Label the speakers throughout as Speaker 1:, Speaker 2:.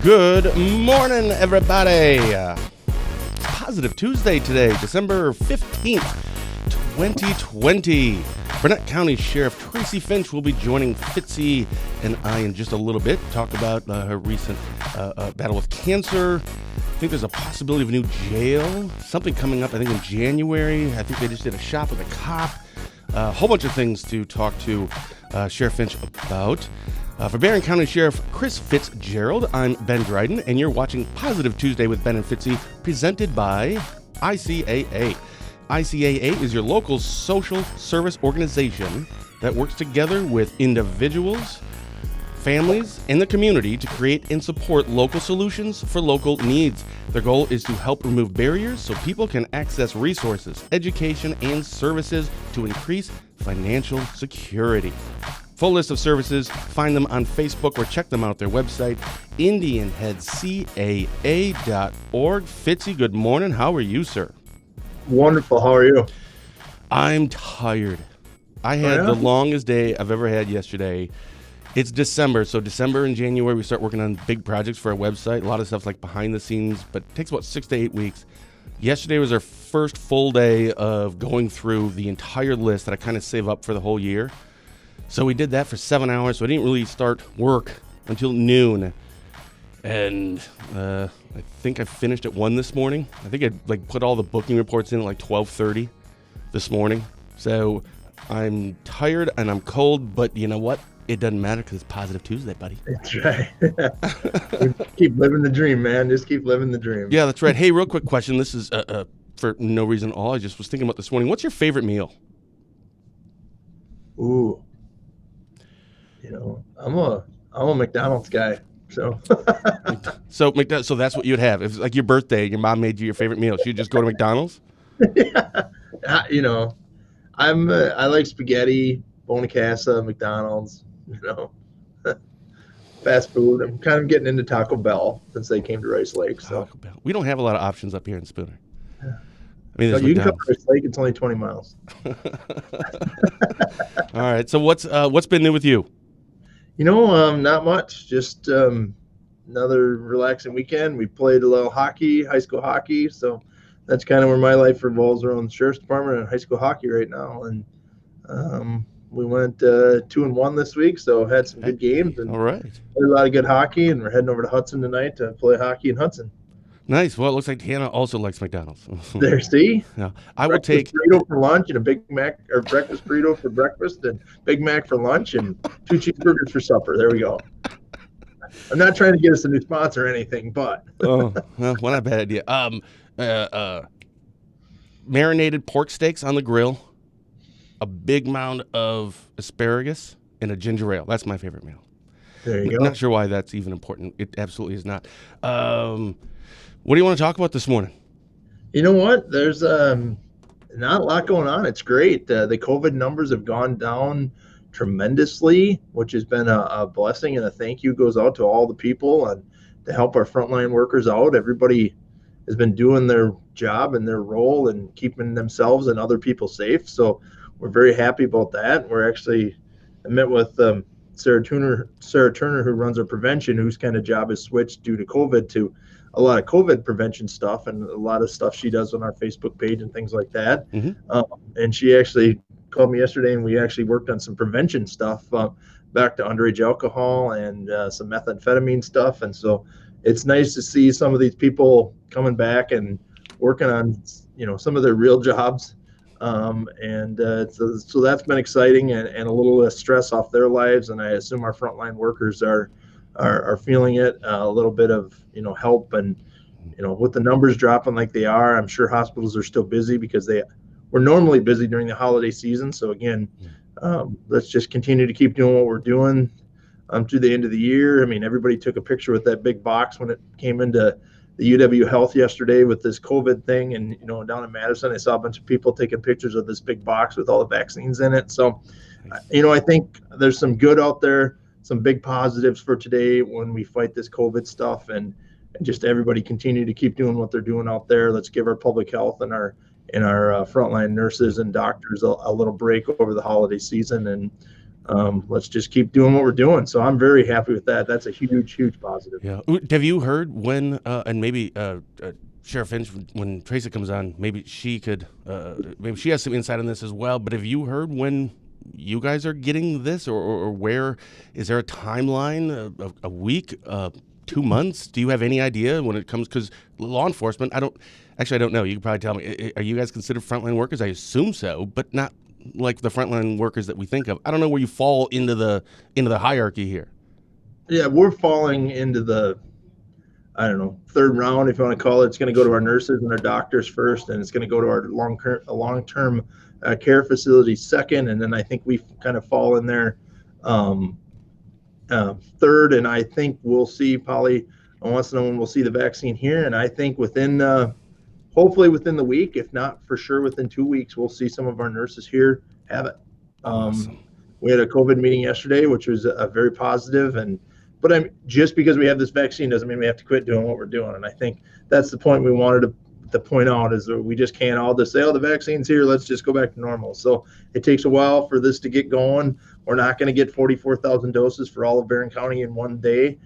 Speaker 1: Good morning, everybody. Positive Tuesday today, December 15th, 2020. Burnett County Sheriff Tracy Finch will be joining Fitzy and I in just a little bit, talk about her recent battle with cancer. I think there's a possibility of a new jail, something coming up, I think in January. I think they just did a shop with a cop. A whole bunch of things to talk to Sheriff Finch about. For Burnett County Sheriff Chris Fitzgerald, I'm Ben Dryden, and you're watching Positive Tuesday with Ben and Fitzy, presented by ICAA. ICAA is your local social service organization that works together with individuals, families, and the community to create and support local solutions for local needs. Their goal is to help remove barriers so people can access resources, education, and services to increase financial security. Full list of services, find them on Facebook or check them out at their website, IndianHeadCAA.org. Fitzy, good morning. How are you, sir?
Speaker 2: Wonderful. How are you?
Speaker 1: I'm tired. I had the longest day I've ever had yesterday. It's December, so December and January we start working on big projects for our website. A lot of stuff's like behind the scenes, but it takes about 6 to 8 weeks. Yesterday was our first full day of going through the entire list that I kind of save up for the whole year. So we did that for 7 hours, so I didn't really start work until noon. And I think I finished at 1 this morning. I think I put all the booking reports in at 12:30 this morning. So I'm tired and I'm cold, but you know what? It doesn't matter because it's Positive Tuesday, buddy.
Speaker 2: That's right. Keep living the dream, man. Just keep living the dream.
Speaker 1: Yeah, that's right. Hey, real quick question. This is for no reason at all. I just was thinking about this morning. What's your favorite meal?
Speaker 2: Ooh. I'm a McDonald's guy. So
Speaker 1: so that's what you'd have. If it's like your birthday, your mom made you your favorite meal, she'd just go to McDonald's?
Speaker 2: Yeah. I like spaghetti, Bonacasa, McDonald's, fast food. I'm kind of getting into Taco Bell since they came to Rice Lake. So
Speaker 1: Taco Bell. We don't have a lot of options up here in Spooner.
Speaker 2: Yeah.
Speaker 1: I mean,
Speaker 2: you can come to Rice Lake. It's only 20 miles.
Speaker 1: All right. So what's been new with you?
Speaker 2: Not much. Just another relaxing weekend. We played a little hockey, high school hockey. So that's kind of where my life revolves around the sheriff's department and high school hockey right now. And we went 2-1 this week, so had some good games. And
Speaker 1: all right.
Speaker 2: Played a lot of good hockey, and we're heading over to Hudson tonight to play hockey in Hudson.
Speaker 1: Nice. Well, it looks like Hannah also likes McDonald's.
Speaker 2: There, see?
Speaker 1: Yeah. I will take
Speaker 2: burrito for lunch and a Big Mac, or breakfast burrito for breakfast and Big Mac for lunch and 2 cheeseburgers for supper. There we go. I'm not trying to get us a new sponsor or anything, but
Speaker 1: oh, well, not a bad idea. Marinated pork steaks on the grill, a big mound of asparagus, and a ginger ale. That's my favorite meal.
Speaker 2: There you go.
Speaker 1: I'm not sure why that's even important. It absolutely is not. What do you want to talk about this morning?
Speaker 2: You know what? There's not a lot going on. It's great. The COVID numbers have gone down tremendously, which has been a blessing, and a thank you goes out to all the people and to help our frontline workers out. Everybody has been doing their job and their role and keeping themselves and other people safe. So we're very happy about that. I met with Sarah Turner, who runs our prevention, whose kind of job has switched due to COVID to a lot of COVID prevention stuff and a lot of stuff she does on our Facebook page and things like that. Mm-hmm. And she actually called me yesterday, and we actually worked on some prevention stuff back to underage alcohol and some methamphetamine stuff. And so it's nice to see some of these people coming back and working on, some of their real jobs. So that's been exciting and a little less stress off their lives. And I assume our frontline workers are feeling it, a little bit of, help. And, with the numbers dropping like they are, I'm sure hospitals are still busy because we're normally busy during the holiday season. So again, let's just continue to keep doing what we're doing through the end of the year. I mean, everybody took a picture with that big box when it came into the UW Health yesterday with this COVID thing. And, down in Madison, I saw a bunch of people taking pictures of this big box with all the vaccines in it. So, I think there's some good out there, some big positives for today when we fight this COVID stuff, and just everybody continue to keep doing what they're doing out there. Let's give our public health and our frontline nurses and doctors a little break over the holiday season, and let's just keep doing what we're doing. So I'm very happy with that. That's a huge positive.
Speaker 1: Yeah. Have you heard when, and maybe Sheriff Finch, when Tracy comes on, maybe she could, maybe she has some insight on this as well. But have you heard when you guys are getting this, or where? Is there a timeline, a week, 2 months? Do you have any idea when it comes? Because law enforcement, I don't know. You can probably tell me. Are you guys considered frontline workers? I assume so, but not like the frontline workers that we think of. I don't know where you fall into the hierarchy here.
Speaker 2: Yeah, we're falling into the, I don't know, third round, if you want to call it. It's going to go to our nurses and our doctors first, and it's going to go to our long-term care facilities second, and then I think we kind of fall in there third. And I think we'll see, Polly wants to know when we'll see the vaccine here, and I think hopefully within the week, if not for sure within 2 weeks, we'll see some of our nurses here have it.
Speaker 1: Awesome.
Speaker 2: We had a COVID meeting yesterday, which was a very positive, but just because we have this vaccine doesn't mean we have to quit doing what we're doing. And I think that's the point we wanted to point out, is that we just can't all just say, oh, the vaccine's here, let's just go back to normal. So it takes a while for this to get going. We're not going to get 44,000 doses for all of Barron County in one day.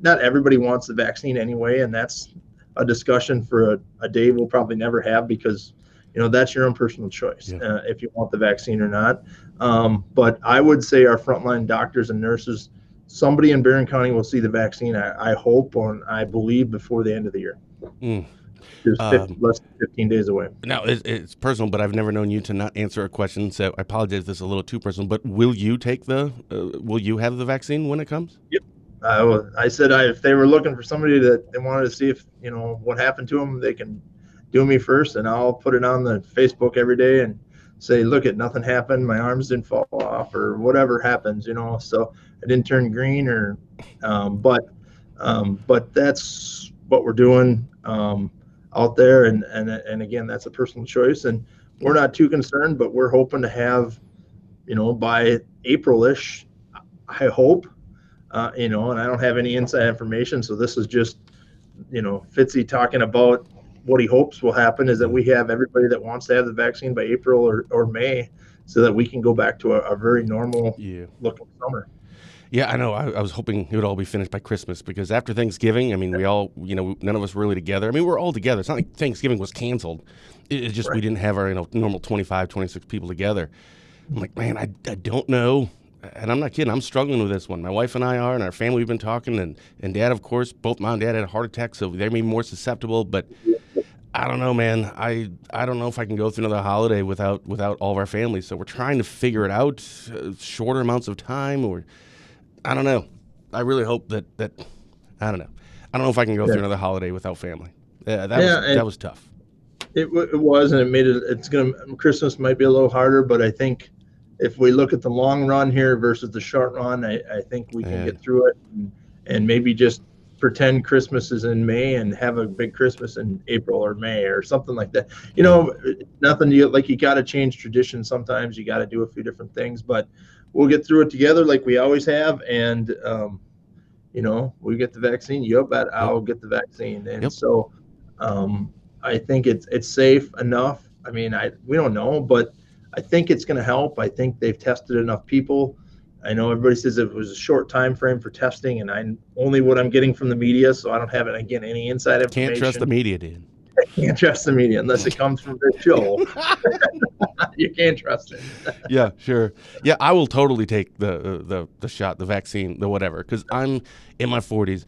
Speaker 2: Not everybody wants the vaccine anyway, and that's a discussion for a day we'll probably never have, because that's your own personal choice, if you want the vaccine or not. But I would say our frontline doctors and nurses, somebody in Barron County will see the vaccine, I hope, and I believe before the end of the year. Just less than 15 days away.
Speaker 1: Now, it's personal, but I've never known you to not answer a question, so I apologize if this is a little too personal, but will you will you have the vaccine when it comes?
Speaker 2: Yep. I said if they were looking for somebody that they wanted to see if, what happened to them, they can do me first, and I'll put it on the Facebook every day and say, look, nothing happened, my arms didn't fall off, or whatever happens, so I didn't turn green, but that's what we're doing out there, and again, that's a personal choice, and we're not too concerned, but we're hoping to have, by April-ish, I hope, and I don't have any inside information, so this is just, Fitzy talking about what he hopes will happen, is that we have everybody that wants to have the vaccine by April or May, so that we can go back to a very normal looking summer.
Speaker 1: Yeah, I know. I was hoping it would all be finished by Christmas, because after Thanksgiving, I mean, we all, none of us were really together. I mean, we're all together. It's not like Thanksgiving was canceled. It's just we didn't have our normal 25, 26 people together. I'm like, man, I don't know. And I'm not kidding. I'm struggling with this one. My wife and I are, and our family, we've been talking, and Dad, of course, both Mom and Dad had a heart attack, so they're maybe more susceptible. But I don't know, man. I don't know if I can go through another holiday without all of our families. So we're trying to figure it out, shorter amounts of time, or I don't know. I really hope that I don't know. I don't know if I can go through another holiday without family. That was tough.
Speaker 2: It was, and it made it. Christmas might be a little harder, but I think if we look at the long run here versus the short run, I think we can get through it, and maybe just pretend Christmas is in May and have a big Christmas in April or May or something like that. Nothing you got to change tradition. Sometimes you got to do a few different things, but we'll get through it together like we always have. And, we get the vaccine. You bet I'll get the vaccine. And so I think it's safe enough. I mean, we don't know, but I think it's going to help. I think they've tested enough people. I know everybody says it was a short time frame for testing, and only what I'm getting from the media, so I don't have, any inside information.
Speaker 1: Can't trust the media, dude.
Speaker 2: I can't trust the media unless it comes from this show. You can't trust it.
Speaker 1: Yeah, sure. Yeah, I will totally take the shot, the vaccine, the whatever, because I'm in my 40s.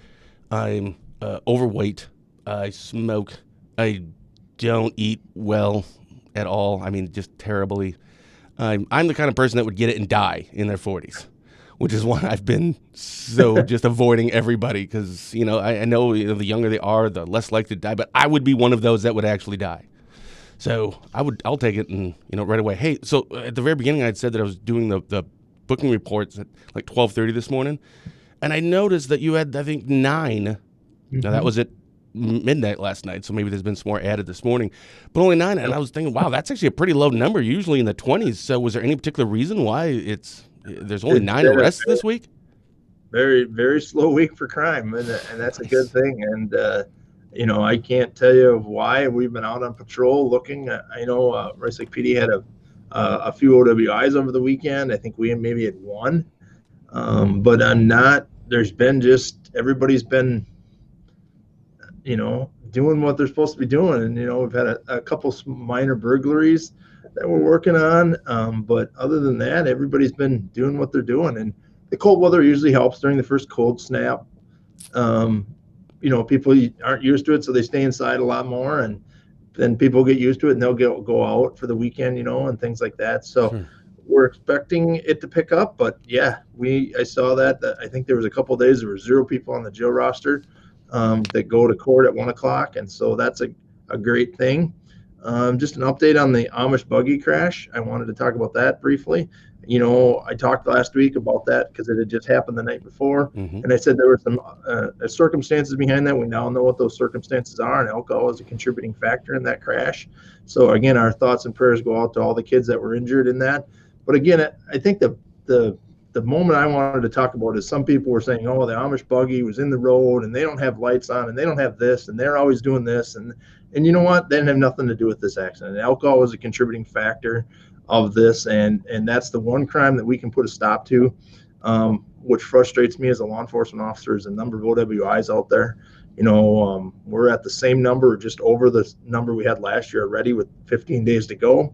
Speaker 1: I'm overweight. I smoke. I don't eat well at all. I mean, just terribly. I'm the kind of person that would get it and die in their 40s, which is why I've been so just avoiding everybody, because, I know the younger they are, the less likely to die, but I would be one of those that would actually die. So I'll take it and, right away. Hey, so at the very beginning, I had said that I was doing the booking reports at like 12:30 this morning, and I noticed that you had, I think, 9. Mm-hmm. Now, that was at midnight last night, so maybe there's been some more added this morning, but only 9. And I was thinking, wow, that's actually a pretty low number, usually in the 20s. So was there any particular reason why there's only 9 arrests this week?
Speaker 2: Very, very slow week for crime, and that's a good thing. And I can't tell you why. We've been out on patrol looking. I know Rice Lake PD had a few OWIs over the weekend. I think we maybe had one, but I'm not. There's been just everybody's been, doing what they're supposed to be doing, and we've had a couple minor burglaries that we're working on. But other than that, everybody's been doing what they're doing, and the cold weather usually helps during the first cold snap. Um, people aren't used to it, so they stay inside a lot more, and then people get used to it and they'll go out for the weekend, and things like that. So
Speaker 1: Sure.
Speaker 2: we're expecting it to pick up, but yeah, I saw that I think there was a couple of days there were 0 people on the jail roster that go to court at 1 o'clock, and so that's a great thing. Just an update on the Amish buggy crash. I wanted to talk about that briefly. I talked last week about that because it had just happened the night before.
Speaker 1: Mm-hmm.
Speaker 2: And I said there were some circumstances behind that. We now know what those circumstances are, and alcohol is a contributing factor in that crash. So, again, our thoughts and prayers go out to all the kids that were injured in that. But, again, I think the moment I wanted to talk about is some people were saying, oh, the Amish buggy was in the road, and they don't have lights on, and they don't have this, and they're always doing this. And you know what? They didn't have nothing to do with this accident. Alcohol was a contributing factor of this, and that's the one crime that we can put a stop to, which frustrates me as a law enforcement officer is the number of OWIs out there. We're at the same number, just over the number we had last year already with 15 days to go.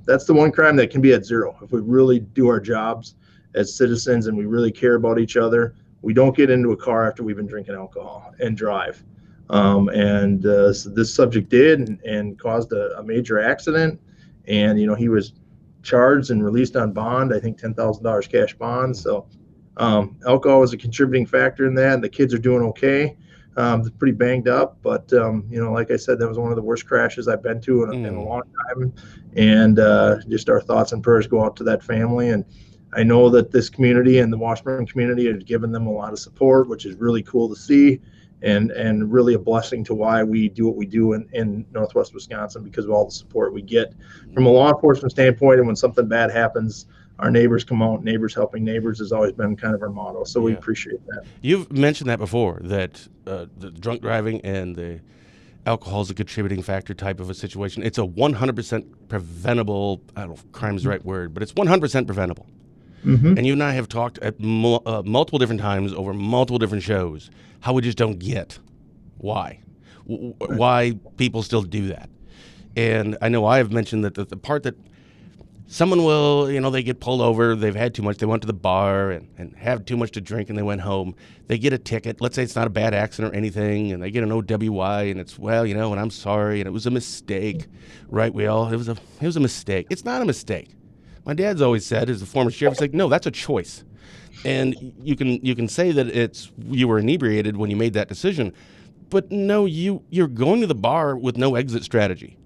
Speaker 2: That's the one crime that can be at 0 if we really do our jobs as citizens and we really care about each other. We don't get into a car after we've been drinking alcohol and drive. So this subject did and caused a major accident. And, he was charged and released on bond, I think $10,000 cash bond. So alcohol was a contributing factor in that. And the kids are doing okay. They're pretty banged up. But, like I said, that was one of the worst crashes I've been to in a long time. And just our thoughts and prayers go out to that family. And I know that this community and the Washburn community have given them a lot of support, which is really cool to see. And really a blessing to why we do what we do in Northwest Wisconsin, because of all the support we get from a law enforcement standpoint. And when something bad happens, our neighbors come out. Neighbors helping neighbors has always been kind of our motto. So we appreciate that.
Speaker 1: You've mentioned that before, that the drunk driving and the alcohol is a contributing factor type of a situation. It's a 100% preventable, I don't know if crime is the right word, but it's 100% preventable. Mm-hmm. And you and I have talked at multiple different times over multiple different shows how we just don't get why people still do that. And I know I have mentioned that the part that someone will, they get pulled over, they've had too much, they went to the bar and have too much to drink and they went home. They get a ticket. Let's say it's not a bad accident or anything, and they get an OWI and it's, and I'm sorry and it was a mistake, right? It was a mistake. It's not a mistake. My dad's always said, as a former sheriff, he's like, no, that's a choice. And you can say that you were inebriated when you made that decision, but no, you're going to the bar with no exit strategy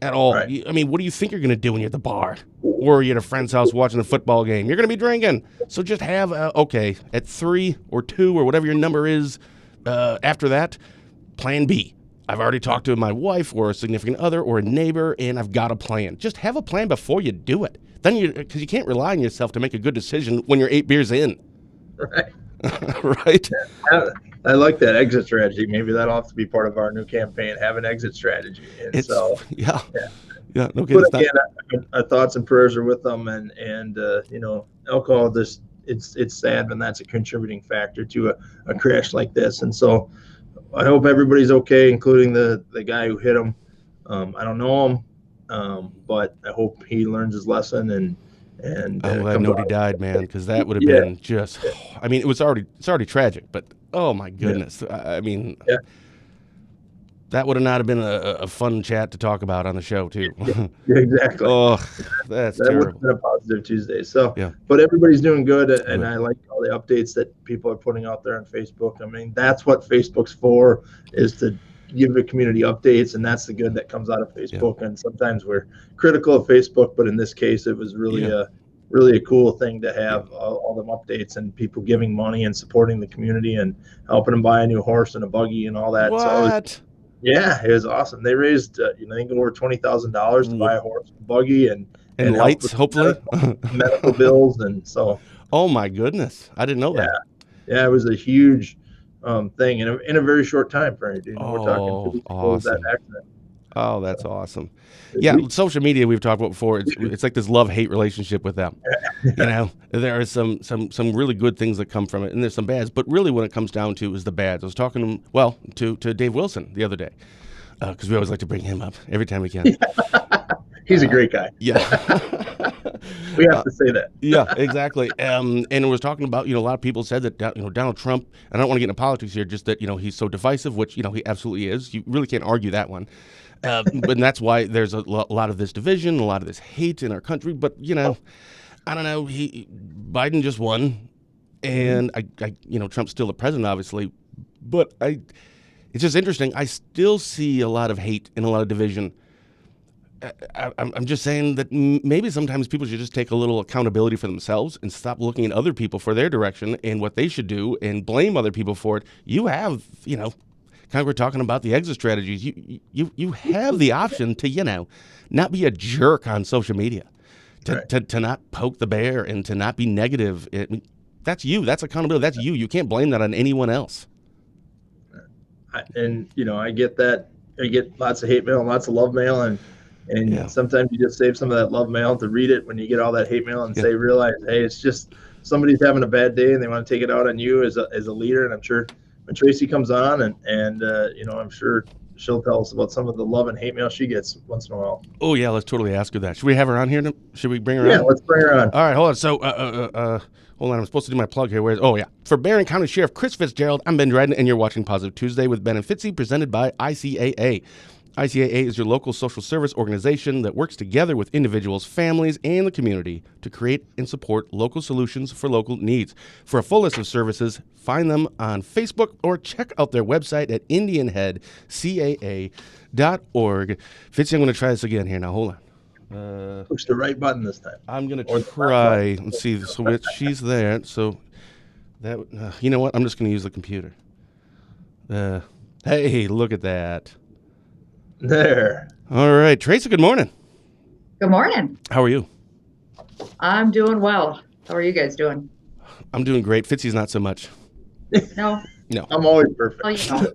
Speaker 1: at all.
Speaker 2: Right.
Speaker 1: What do you think you're going to do when you're at the bar or you're at a friend's house watching a football game? You're going to be drinking. So just have, at 3 or 2 or whatever your number is after that, plan B. I've already talked to my wife or a significant other or a neighbor, and I've got a plan. Just have a plan before you do it. Then because you can't rely on yourself to make a good decision when you're 8 beers in.
Speaker 2: Right.
Speaker 1: Right.
Speaker 2: I like that exit strategy. Maybe that'll have to be part of our new campaign. Have an exit strategy. And
Speaker 1: yeah. No kidding.
Speaker 2: But again, our thoughts and prayers are with them, and alcohol. It's sad when that's a contributing factor to a crash like this. And so, I hope everybody's okay, including the guy who hit him. I don't know him. But I hope he learns his lesson and
Speaker 1: I'm glad nobody died, man, because that would have been just. It's already tragic, but oh my goodness, that would have not have been a fun chat to talk about on the show too.
Speaker 2: Yeah, exactly.
Speaker 1: Oh, that
Speaker 2: terrible. Would have been a positive Tuesday. So, but everybody's doing good, and I like all the updates that people are putting out there on Facebook. That's what Facebook's for, is to give the community updates, and that's the good that comes out of Facebook. And sometimes we're critical of Facebook, but in this case it was really a cool thing to have all them updates and people giving money and supporting the community and helping them buy a new horse and a buggy and all that.
Speaker 1: What?
Speaker 2: It was awesome. They raised I think over $20,000 to buy a horse and a buggy and
Speaker 1: lights, hopefully
Speaker 2: medical bills. And so,
Speaker 1: oh my goodness, I didn't know that.
Speaker 2: It was a huge thing in a very short time frame. We're talking 2
Speaker 1: Oh,
Speaker 2: weeks ago with that
Speaker 1: awesome.
Speaker 2: accident.
Speaker 1: Oh, that's awesome. Yeah,
Speaker 2: We,
Speaker 1: social media we've talked about before. It's like this love-hate relationship with them. There are some really good things that come from it, and there's some bads. But really, when it comes down to is the bads. I was talking to Dave Wilson the other day because we always like to bring him up every time we can.
Speaker 2: he's a great guy.
Speaker 1: Yeah.
Speaker 2: We have to say that.
Speaker 1: Yeah, exactly. And it was talking about, a lot of people said that, Donald Trump, and I don't want to get into politics here, just that, he's so divisive, which, he absolutely is. You really can't argue that one. But that's why there's a lot of this division, a lot of this hate in our country. But, I don't know. Biden just won, and Trump's still the president, obviously. But it's just interesting. I still see a lot of hate and a lot of division. I'm just saying that maybe sometimes people should just take a little accountability for themselves and stop looking at other people for their direction and what they should do and blame other people for it. You have, kind of we're talking about the exit strategies. You have the option to, not be a jerk on social media, to not poke the bear and to not be negative. That's you. That's accountability. That's you. You can't blame that on anyone else.
Speaker 2: I get that. I get lots of hate mail and lots of love mail, and sometimes you just save some of that love mail to read it when you get all that hate mail and realize, hey, it's just somebody's having a bad day and they want to take it out on you as a leader. And I'm sure when Tracy comes on and I'm sure she'll tell us about some of the love and hate mail she gets once in a while.
Speaker 1: Oh yeah, let's totally ask her that. Should we have her on here? Should we bring her on?
Speaker 2: Yeah, let's bring her on.
Speaker 1: All right, hold on. So, hold on. I'm supposed to do my plug here. For Burnett County Sheriff Chris Fitzgerald, I'm Ben Dryden, and you're watching Positive Tuesday with Ben and Fitzy, presented by ICAA. ICAA is your local social service organization that works together with individuals, families, and the community to create and support local solutions for local needs. For a full list of services, find them on Facebook or check out their website at indianheadcaa.org. Fitzy, I'm going to try this again here. Now, hold on.
Speaker 2: Push the right button this time.
Speaker 1: I'm going to try. Let's see. So she's there. So that, you know what? I'm just going to use the computer. Hey, look at that.
Speaker 2: There.
Speaker 1: All right. Tracy, good morning.
Speaker 3: Good morning.
Speaker 1: How are you?
Speaker 3: I'm doing well. How are you guys doing?
Speaker 1: I'm doing great. Fitzy's not so much.
Speaker 3: No?
Speaker 1: No.
Speaker 2: I'm always perfect.
Speaker 3: Well,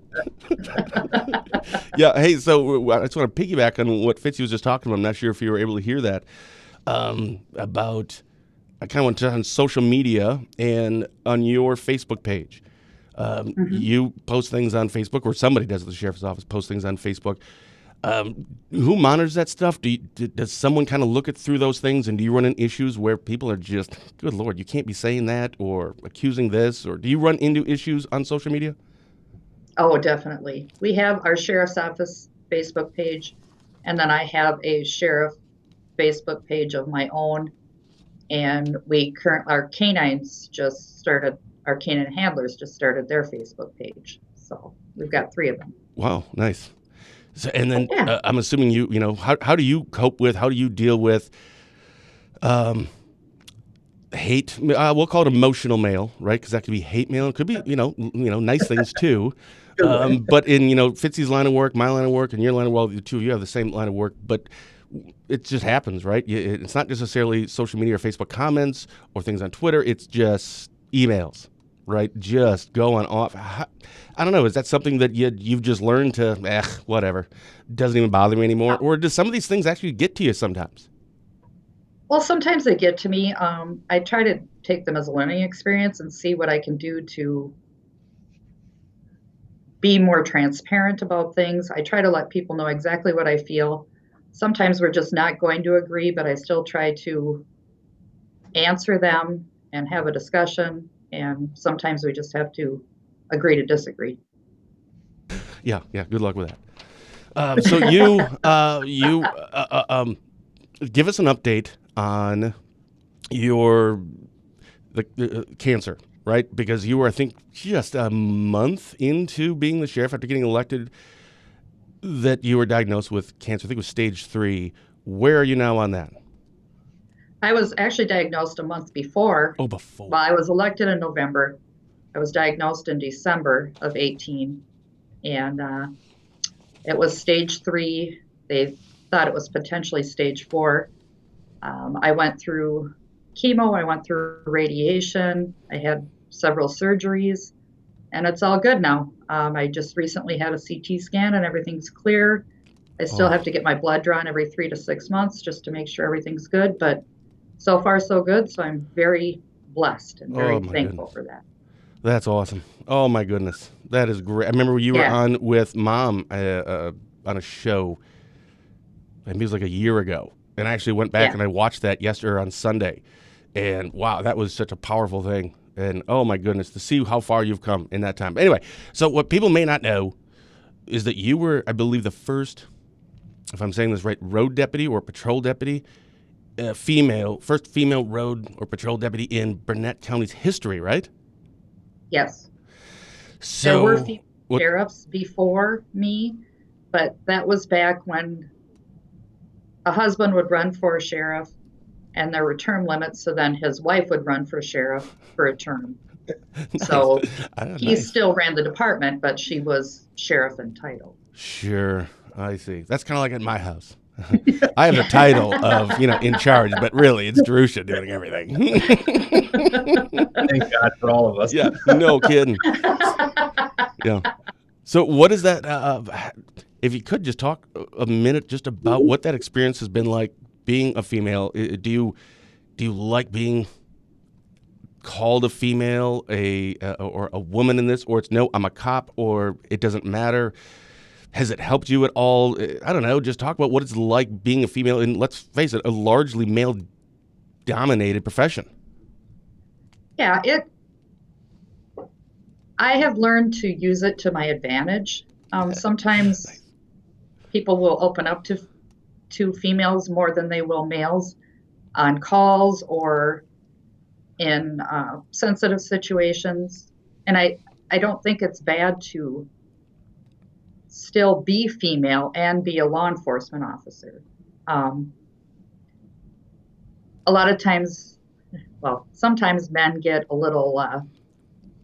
Speaker 1: Yeah. Hey, so I just want to piggyback on what Fitzy was just talking about. I'm not sure if you were able to hear that. About, I kind of went on social media and on your Facebook page. You post things on Facebook, or somebody does at the sheriff's office, post things on Facebook. Who monitors that stuff? Does someone kind of look at through those things, and do you run into issues where people are just, good Lord, you can't be saying that or accusing this, or do you run into issues on social media?
Speaker 3: Oh, definitely. We have our sheriff's office Facebook page, and then I have a sheriff Facebook page of my own, and our canines just started, our canine handlers just started their Facebook page. So we've got 3 of them.
Speaker 1: Wow, nice. So, and then I'm assuming how do you cope with, how do you deal with hate? We'll call it emotional mail, right? Because that could be hate mail. It could be, nice things too. But in, Fitzy's line of work, my line of work, and your line of work, the two of you have the same line of work, but it just happens, right? It's not necessarily social media or Facebook comments or things on Twitter. It's just emails, right? Just going off. I don't know. Is that something that you've just learned to, whatever, doesn't even bother me anymore? Or do some of these things actually get to you sometimes?
Speaker 3: Well, sometimes they get to me. I try to take them as a learning experience and see what I can do to be more transparent about things. I try to let people know exactly what I feel. Sometimes we're just not going to agree, but I still try to answer them and have a discussion. And sometimes we just have to agree to disagree.
Speaker 1: Yeah. Good luck with that. So you give us an update on the cancer, right? Because you were, I think, just a month into being the sheriff after getting elected, that you were diagnosed with cancer. I think it was stage 3. Where are you now on that?
Speaker 3: I was actually diagnosed a month before.
Speaker 1: Oh, before.
Speaker 3: Well, I was elected in November. I was diagnosed in December of 18, and it was stage 3. They thought it was potentially stage 4. I went through chemo. I went through radiation. I had several surgeries, and it's all good now. I just recently had a CT scan and everything's clear. I still have to get my blood drawn every 3 to 6 months just to make sure everything's good, but so far so good. So I'm very blessed and very thankful for that.
Speaker 1: That's awesome. Oh my goodness. That is great. I remember you were on with Mom on a show, maybe it was like a year ago. And I actually went back and I watched that yesterday on Sunday. And wow, that was such a powerful thing. And oh my goodness, to see how far you've come in that time. Anyway, so what people may not know is that you were, I believe, the first, if I'm saying this right, road deputy or patrol deputy, first female road or patrol deputy in Burnett County's history, right?
Speaker 3: Yes.
Speaker 1: So,
Speaker 3: there were female sheriffs before me, but that was back when a husband would run for a sheriff and there were term limits, so then his wife would run for sheriff for a term. Nice. So he still ran the department, but she was sheriff in title.
Speaker 1: Sure, I see. That's kind of like at my house. I have the title of, in charge, but really it's Drusha doing everything.
Speaker 2: Thank God for all of us.
Speaker 1: Yeah, no kidding. Yeah. So what is that, if you could just talk a minute just about what that experience has been like being a female. Do you like being called a female, or a woman in this, or it's no, I'm a cop, or it doesn't matter? Has it helped you at all? I don't know. Just talk about what it's like being a female in, let's face it, a largely male-dominated profession.
Speaker 3: Yeah, I have learned to use it to my advantage. Sometimes people will open up to females more than they will males on calls or in sensitive situations. And I don't think it's bad to still be female and be a law enforcement officer. A lot of times, sometimes men get a little,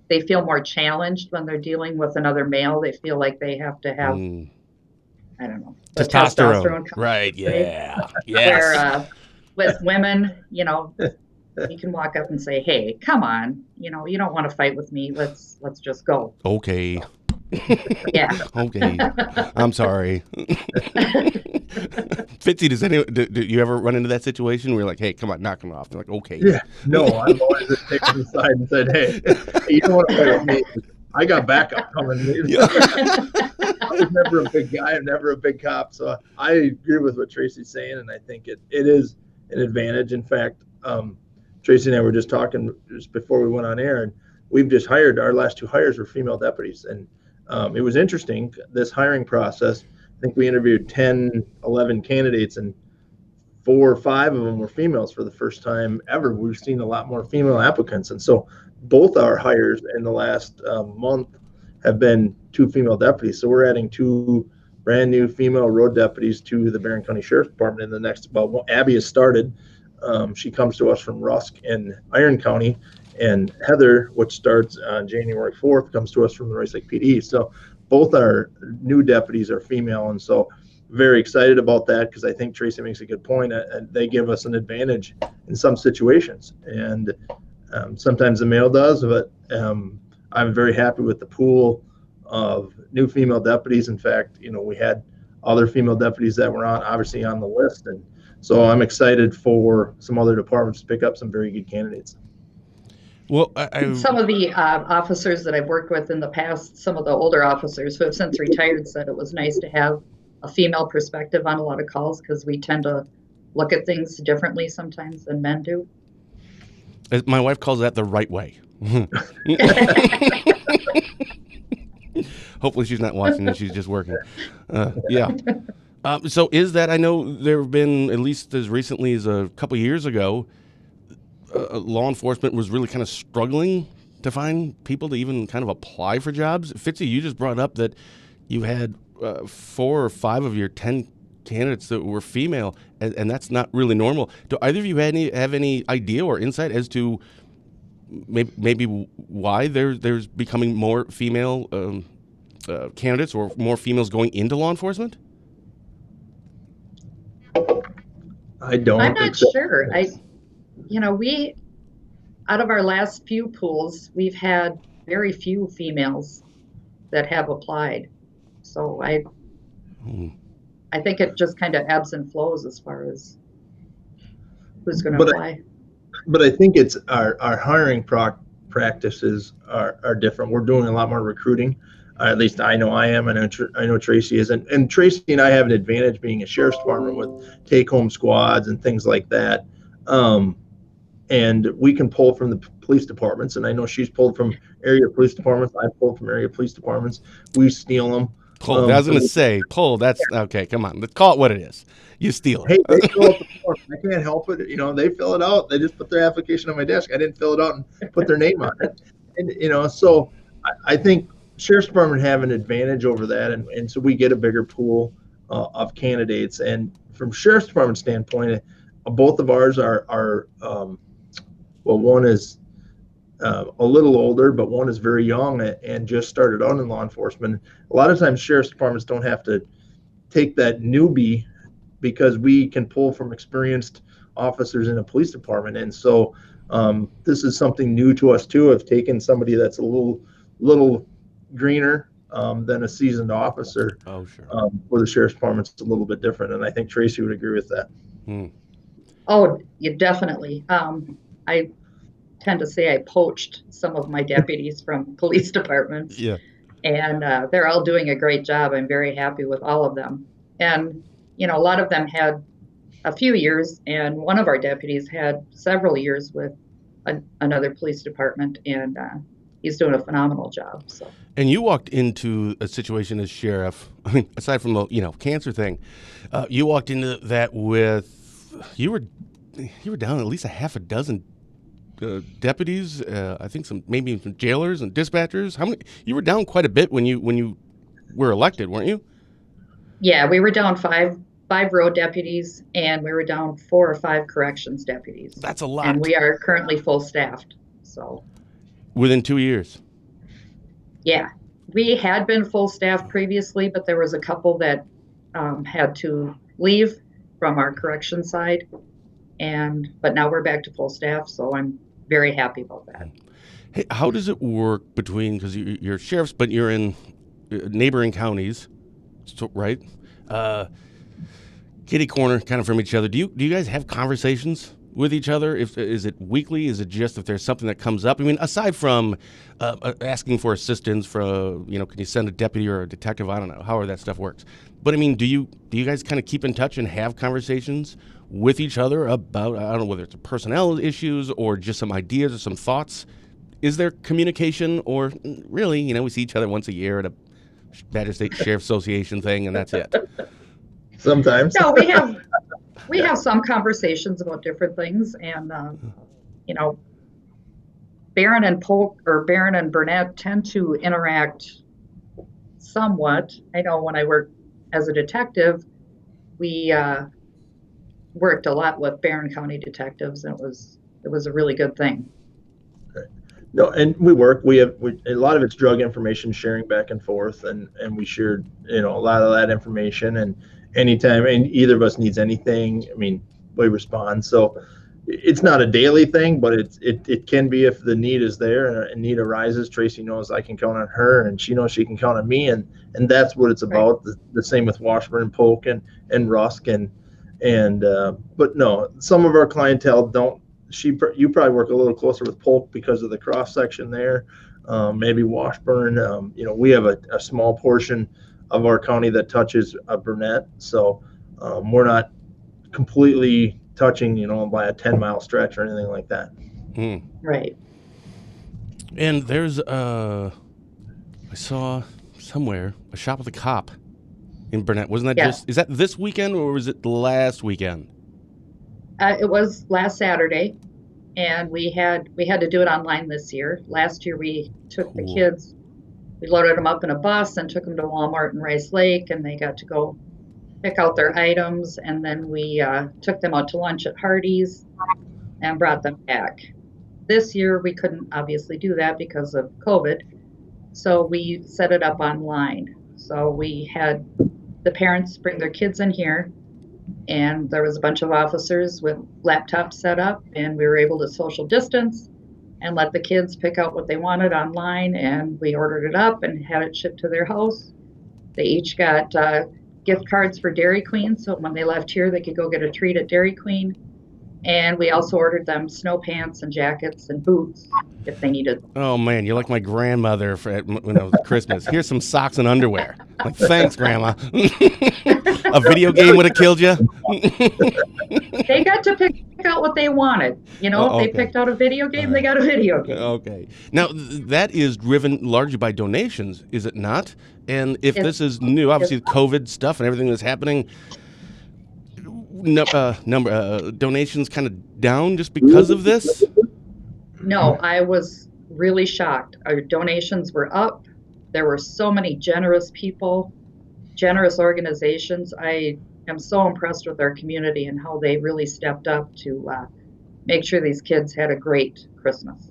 Speaker 3: they feel more challenged when they're dealing with another male. They feel like they have to have, I don't know,
Speaker 1: testosterone. Right, yeah. Yes.
Speaker 3: Where with women, you can walk up and say, hey, come on, you don't want to fight with me. Let's just go.
Speaker 1: Okay.
Speaker 3: Yeah.
Speaker 1: Okay. I'm sorry. Fitzy, do you ever run into that situation where you're like, hey, come on, knock him off? They're like, okay.
Speaker 2: Yeah. No, I've always just taken the side and said, hey, you don't want to fight with me. I got backup coming. Yeah. I was never a big guy. I'm never a big cop. So I agree with what Tracy's saying, and I think it is an advantage. In fact, Tracy and I were just talking just before we went on air, and we've just hired, our last 2 hires were female deputies. And it was interesting, this hiring process. I think we interviewed 10, 11 candidates, and 4 or 5 of them were females for the first time ever. We've seen a lot more female applicants. And so both our hires in the last month have been 2 female deputies. So we're adding 2 brand new female road deputies to the Burnett County Sheriff's Department in the next, Abby has started. She comes to us from Rusk and Iron County. And Heather, which starts on January 4th, comes to us from the Rice Lake PD. So both our new deputies are female. And so very excited about that, because I think Tracy makes a good point. They give us an advantage in some situations. And sometimes the male does, but I'm very happy with the pool of new female deputies. In fact, we had other female deputies that were obviously on the list. And so I'm excited for some other departments to pick up some very good candidates.
Speaker 1: Well,
Speaker 3: some of the officers that I've worked with in the past, some of the older officers who have since retired, said it was nice to have a female perspective on a lot of calls, because we tend to look at things differently sometimes than men do.
Speaker 1: My wife calls that the right way. Hopefully she's not watching and she's just working. Yeah. So is that, I know there have been, at least as recently as a couple years ago, law enforcement was really kind of struggling to find people to even kind of apply for jobs. Fitzy, you just brought up that you had 4 or 5 of your 10 candidates that were female, and that's not really normal. Do either of you have any idea or insight as to maybe why there's becoming more female candidates or more females going into law enforcement?
Speaker 2: I'm not
Speaker 3: sure. We, out of our last few pools, we've had very few females that have applied. So I think it just kind of ebbs and flows as far as who's going to
Speaker 2: But
Speaker 3: apply.
Speaker 2: but I think it's our hiring practices are different. We're doing a lot more recruiting. At least I know I am, and I know Tracy is. And Tracy and I have an advantage being a sheriff's department with take-home squads and things like that. And we can pull from the police departments. And I know she's pulled from area police departments. I pulled from area police departments. We steal them.
Speaker 1: Pulled. I was going to say pulled. That's okay. Come on. Let's call it what it is. You steal it.
Speaker 2: Hey, they fill out the form. I can't help it. They fill it out. They just put their application on my desk. I didn't fill it out and put their name on it. And so I think sheriff's department have an advantage over that, and so we get a bigger pool of candidates. And from sheriff's department standpoint, both of ours are well, one is a little older, but one is very young and just started out in law enforcement. A lot of times sheriff's departments don't have to take that newbie because we can pull from experienced officers in a police department. And so this is something new to us too, of taking somebody that's a little greener than a seasoned officer.
Speaker 1: Oh, sure.
Speaker 2: For the sheriff's department, it's a little bit different. And I think Tracy would agree with that.
Speaker 3: Oh, yeah, definitely. I tend to say I poached some of my deputies from police departments.
Speaker 1: Yeah.
Speaker 3: And they're all doing a great job. I'm very happy with all of them. And, a lot of them had a few years, and one of our deputies had several years with another police department, and he's doing a phenomenal job. So.
Speaker 1: And you walked into a situation as sheriff, I mean, aside from the, cancer thing, you walked into that with, you were down at least a half a dozen deputies, I think maybe some jailers and dispatchers. How many? You were down quite a bit when you were elected, weren't you?
Speaker 3: Yeah, we were down five road deputies, and we were down 4 or 5 corrections deputies.
Speaker 1: That's a lot.
Speaker 3: And we are currently full staffed. So
Speaker 1: within 2 years.
Speaker 3: Yeah, we had been full staff previously, but there was a couple that had to leave from our correction side, but now we're back to full staff, so I'm very happy about that.
Speaker 1: Hey, how does it work between, because you're sheriffs, but you're in neighboring counties, so, right? Kitty corner, kind of from each other. Do you guys have conversations with each other? Is it weekly? Is it just if there's something that comes up? I mean, aside from asking for assistance can you send a deputy or a detective? I don't know, however that stuff works. But I mean, do you guys kind of keep in touch and have conversations with each other about, I don't know, whether it's personnel issues or just some ideas or some thoughts? Is there communication, or really, we see each other once a year at a Magistrate Sheriff Association thing, and that's it?
Speaker 2: Sometimes.
Speaker 3: No, we have some conversations about different things, and Barron and Barron and Burnett tend to interact somewhat. I know when I worked as a detective, we worked a lot with Barron County detectives, and it was a really good thing.
Speaker 2: No, and we have a lot of it's drug information sharing back and forth, and we shared a lot of that information, and anytime either of us needs anything, we respond. So it's not a daily thing, but it can be if the need is there and a need arises. Tracy knows I can count on her, and she knows she can count on me, and that's what it's about. Right. The same with Washburn, Polk, and Rusk, but no, some of our clientele don't. You probably work a little closer with Polk because of the cross section there. Maybe Washburn. We have a small portion of our county that touches Burnett, so we're not completely touching, by a 10-mile stretch or anything like that.
Speaker 3: Right.
Speaker 1: And there's I saw somewhere a shop with a cop in Burnett. Wasn't that is that this weekend, or was it last weekend?
Speaker 3: It was last Saturday, and we had to do it online this year. Last year we took the kids, we loaded them up in a bus and took them to Walmart in Rice Lake, and they got to go pick out their items, and then we took them out to lunch at Hardee's and brought them back. This year we couldn't obviously do that because of COVID, so we set it up online. So we had the parents bring their kids in here, and there was a bunch of officers with laptops set up, and we were able to social distance and let the kids pick out what they wanted online, and we ordered it up and had it shipped to their house. They each got gift cards for Dairy Queen, so when they left here, they could go get a treat at Dairy Queen. And we also ordered them snow pants and jackets and boots if they needed.
Speaker 1: Oh man, you're like my grandmother when I was Christmas. Here's some socks and underwear. Like, thanks, Grandma. A video game would have killed you.
Speaker 3: They got to pick out what they wanted. You know, if
Speaker 1: Okay.
Speaker 3: they picked out a video game, they got a video game.
Speaker 1: Okay. Now, that is driven largely by donations, is it not? And if this is new, obviously the COVID stuff and everything that's happening, donations kind of down just because of this?
Speaker 3: No, I was really shocked. Our donations were up. There were so many generous people, generous organizations. I am so impressed with our community and how they really stepped up to make sure these kids had a great Christmas.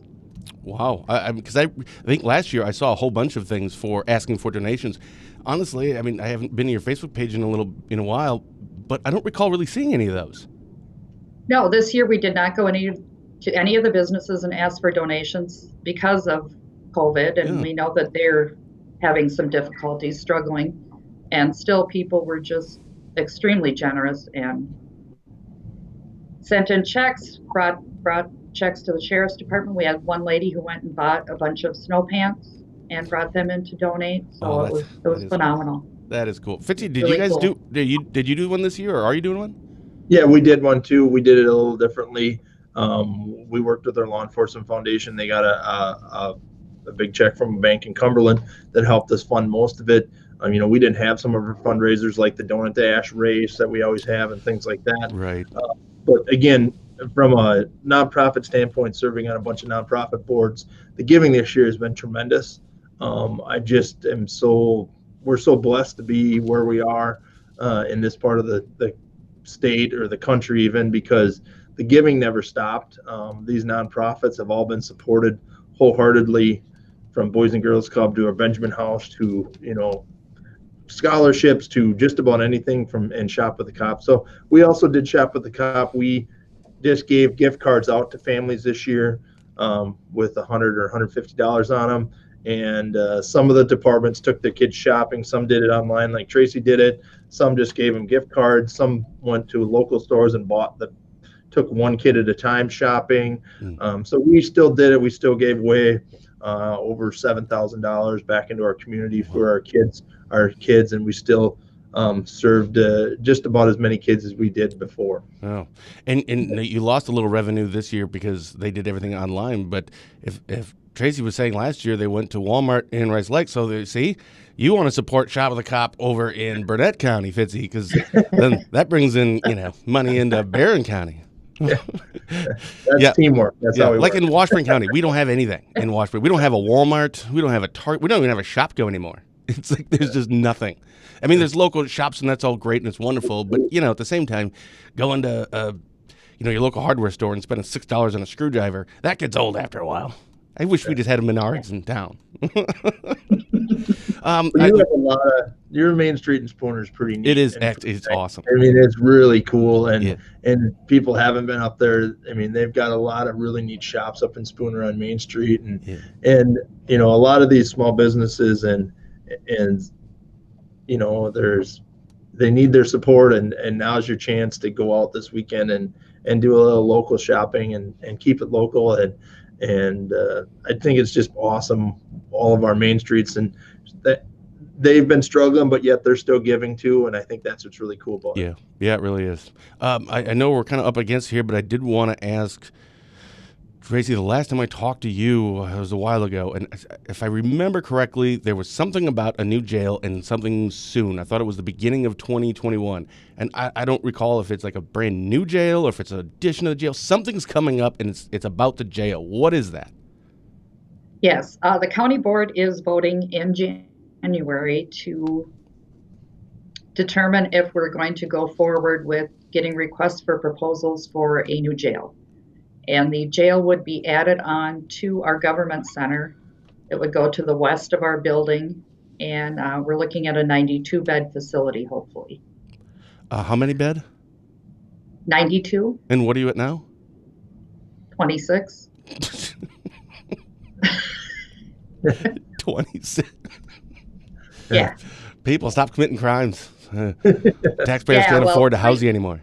Speaker 1: Wow. Because I think last year I saw a whole bunch of things for asking for donations. Honestly, I mean, I haven't been to your Facebook page in a while, but I don't recall really seeing any of those.
Speaker 3: No, this year we did not go to any of the businesses and ask for donations because of COVID, and we know that they're having some difficulties, struggling, and still people were just extremely generous and sent in checks, brought checks to the sheriff's department. We had one lady who went and bought a bunch of snow pants and brought them in to donate. So it was phenomenal.
Speaker 1: That is cool. Fitzy, did
Speaker 3: Really
Speaker 1: you guys
Speaker 3: cool.
Speaker 1: did you do one this year, or are you doing one?
Speaker 2: Yeah, we did one too. We did it a little differently. We worked with our law enforcement foundation. They got a big check from a bank in Cumberland that helped us fund most of it. We didn't have some of our fundraisers like the Donut Dash race that we always have and things like that.
Speaker 1: Right.
Speaker 2: But again, from a nonprofit standpoint, serving on a bunch of nonprofit boards, the giving this year has been tremendous. We're so blessed to be where we are in this part of the state or the country, even, because the giving never stopped. These nonprofits have all been supported wholeheartedly, from Boys and Girls Club to our Benjamin House to, scholarships to just about anything and Shop with the Cop. So we also did Shop with the Cop. We just gave gift cards out to families this year with $100 or $150 on them. And some of the departments took their kids shopping. Some did it online like Tracy did it. Some just gave them gift cards. Some went to local stores and took one kid at a time shopping. So we still did it. We still gave away over $7,000 back into our community for our kids, and we still served just about as many kids as we did before.
Speaker 1: Oh, and you lost a little revenue this year because they did everything online. But if Tracy was saying last year they went to Walmart in Rice Lake, so you want to support Shop with a Cop over in Burnett County, Fitzy, because then that brings in money into Barron County.
Speaker 2: That's teamwork. That's how we
Speaker 1: like
Speaker 2: work.
Speaker 1: in Washburn County, we don't have anything in Washburn. We don't have a Walmart. We don't have a Target. We don't even have a Shopko anymore. It's like there's just nothing. I mean, there's local shops and that's all great and it's wonderful, but at the same time, going to your local hardware store and spending $6 on a screwdriver, that gets old after a while. I wish we just had a Menards in town.
Speaker 2: Your Main Street in Spooner is pretty neat.
Speaker 1: It is. It's awesome.
Speaker 2: I mean, it's really cool, and people haven't been up there. I mean, they've got a lot of really neat shops up in Spooner on Main Street, and a lot of these small businesses and they need their support, and now's your chance to go out this weekend and do a little local shopping and keep it local, and I think it's just awesome. All of our main streets, and that they've been struggling, but yet they're still giving too, and I think that's what's really cool about it.
Speaker 1: Yeah, it really is. I know we're kind of up against here, but I did want to ask Tracy, the last time I talked to you was a while ago, and if I remember correctly, there was something about a new jail and something soon. I thought it was the beginning of 2021, and I don't recall if it's like a brand new jail or if it's an addition to the jail. Something's coming up, and it's about the jail. What is that?
Speaker 3: Yes, the county board is voting in January to determine if we're going to go forward with getting requests for proposals for a new jail. And the jail would be added on to our government center. It would go to the west of our building, and we're looking at a 92-bed facility, hopefully.
Speaker 1: How many bed?
Speaker 3: 92.
Speaker 1: And what are you at now?
Speaker 3: 26.
Speaker 1: 26.
Speaker 3: Yeah.
Speaker 1: People, stop committing crimes. Taxpayers
Speaker 3: Yeah,
Speaker 1: can't
Speaker 3: well,
Speaker 1: afford to house you anymore.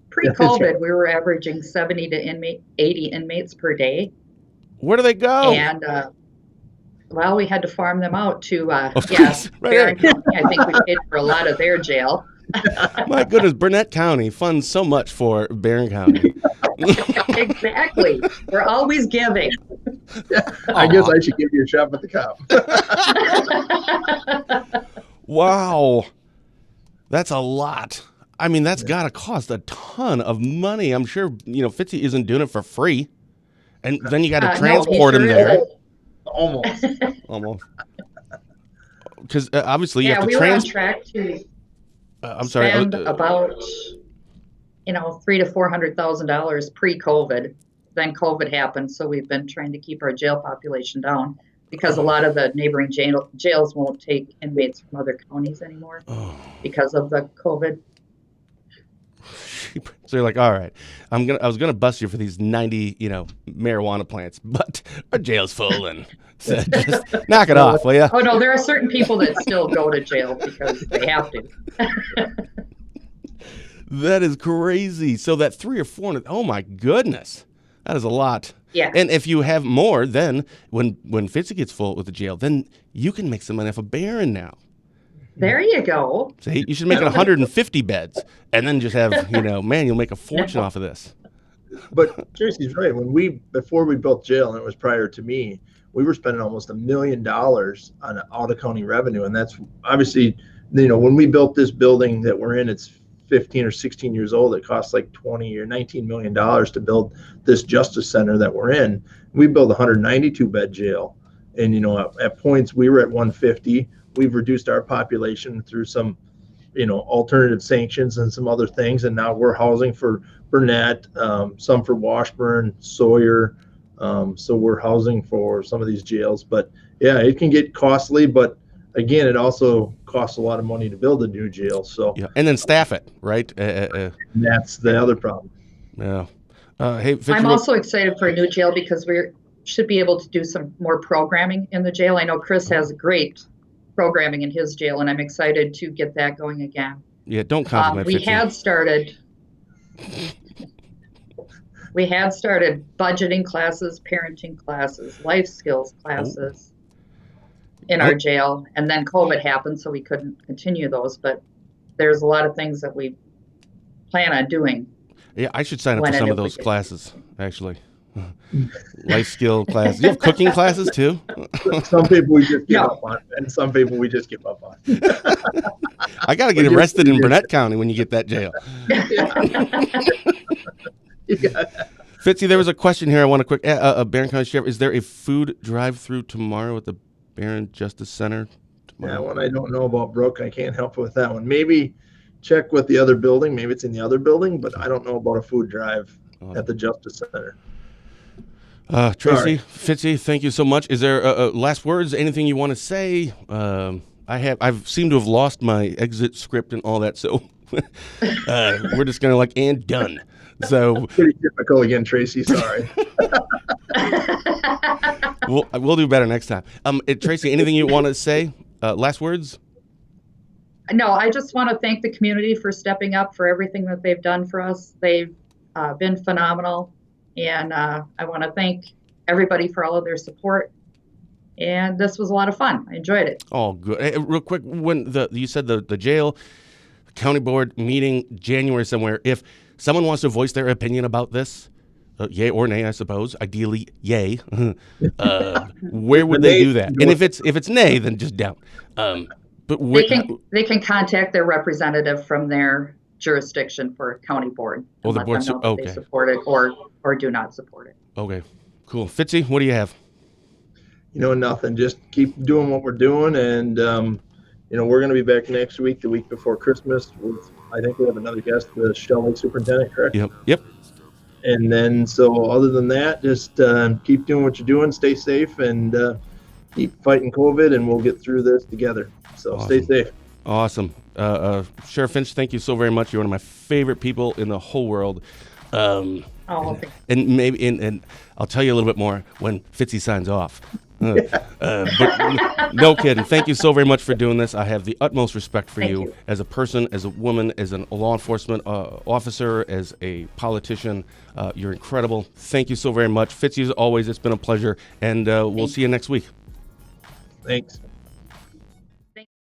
Speaker 3: Pre-COVID, we were averaging 70 to 80 inmates per day.
Speaker 1: Where do they go?
Speaker 3: And, well, we had to farm them out to,
Speaker 1: Of course, right
Speaker 3: Barron
Speaker 1: there.
Speaker 3: County. I think we paid for a lot of their jail.
Speaker 1: My goodness, Burnett County funds so much for Barron County.
Speaker 3: Exactly. We're always giving.
Speaker 2: I guess I should give you a shot with the cop.
Speaker 1: Wow. That's a lot. I mean, that's got to cost a ton of money. I'm sure, Fitzy isn't doing it for free. And then you got to transport him there.
Speaker 2: Almost.
Speaker 1: Almost. Because obviously you
Speaker 3: Yeah,
Speaker 1: have to
Speaker 3: we were on track to spend about, $300,000 to $400,000 pre-COVID. Then COVID happened, so we've been trying to keep our jail population down because a lot of the neighboring jails won't take inmates from other counties anymore because of the COVID.
Speaker 1: So you're like, all right, I was gonna bust you for these 90, marijuana plants, but our jail's full, and so just knock it off, will ya?
Speaker 3: Oh no, there are certain people that still go to jail because they have to.
Speaker 1: That is crazy. So that 300 or 400, oh my goodness, that is a lot.
Speaker 3: Yeah.
Speaker 1: And if you have more, then when Fitzy gets full with the jail, then you can make some money off of Barron now.
Speaker 3: There you go.
Speaker 1: See, you should make it 150 beds, and then just have, man, you'll make a fortune off of this.
Speaker 2: But Tracy's right. Before we built jail, and it was prior to me, we were spending almost $1 million on out of county revenue, and that's obviously, when we built this building that we're in, it's 15 or 16 years old. It costs like $20 or $19 million to build this justice center that we're in. We built a 192 bed jail, and at points we were at 150. We've reduced our population through some, alternative sanctions and some other things. And now we're housing for Burnett, some for Washburn, Sawyer. So we're housing for some of these jails. But yeah, it can get costly. But again, it also costs a lot of money to build a new jail. So
Speaker 1: yeah, and then staff it, right?
Speaker 2: That's the other problem.
Speaker 1: Yeah. Hey, Fitzy,
Speaker 3: I'm also excited for a new jail because we should be able to do some more programming in the jail. I know Chris has great programming in his jail, and I'm excited to get that going again.
Speaker 1: Yeah, don't compliment
Speaker 3: we
Speaker 1: Fitzy.
Speaker 3: had started budgeting classes, parenting classes, life skills classes in our jail, and then COVID happened, so we couldn't continue those. But there's a lot of things that we plan on doing.
Speaker 1: Yeah, I should sign up for some of those classes, actually. Life skill classes. You have cooking classes too?
Speaker 2: Some people we just give up on, and some people we just give up on.
Speaker 1: I got to get arrested in Burnett County when you get that jail. Fitzy, there was a question here I want to quick. Barron County Sheriff, is there a food drive-through tomorrow at the Barron Justice Center?
Speaker 2: That one I don't know about, Brooke. I can't help with that one. Maybe check with the other building. Maybe it's in the other building, but I don't know about a food drive at the Justice Center.
Speaker 1: Tracy, Fitzy, thank you so much. Is there last words? Anything you want to say? I've seemed to have lost my exit script and all that, so we're just gonna and done. So
Speaker 2: pretty typical again, Tracy. Sorry.
Speaker 1: We'll do better next time. Tracy, anything you want to say? Last words?
Speaker 3: No, I just want to thank the community for stepping up for everything that they've done for us. They've been phenomenal. And I want to thank everybody for all of their support. And this was a lot of fun. I enjoyed it.
Speaker 1: Oh, good. Hey, real quick, when you said the jail county board meeting January somewhere, if someone wants to voice their opinion about this, yay or nay, I suppose, ideally yay, where would they do that? And if it's nay, then just down. But
Speaker 3: they can contact their representative from their jurisdiction for county board.
Speaker 1: Oh, the board. Okay.
Speaker 3: They support it or do not support it.
Speaker 1: Okay, cool. Fitzy, what do you have?
Speaker 2: Nothing. Just keep doing what we're doing, and we're going to be back next week, the week before Christmas. I think we have another guest, the Shell Lake Superintendent, correct?
Speaker 1: Yep.
Speaker 2: And then, so other than that, just keep doing what you're doing, stay safe, and keep fighting COVID, and we'll get through this together. So awesome. Stay safe.
Speaker 1: Awesome. Sheriff Finch, thank you so very much. You're one of my favorite people in the whole world. And maybe, and I'll tell you a little bit more when Fitzy signs off. But no kidding. Thank you so very much for doing this. I have the utmost respect for
Speaker 3: Thank
Speaker 1: you
Speaker 3: you.
Speaker 1: as a person, as a woman, as a law enforcement officer, as a politician. You're incredible. Thank you so very much. Fitzy, as always, it's been a pleasure, and we'll see you next week.
Speaker 2: Thanks.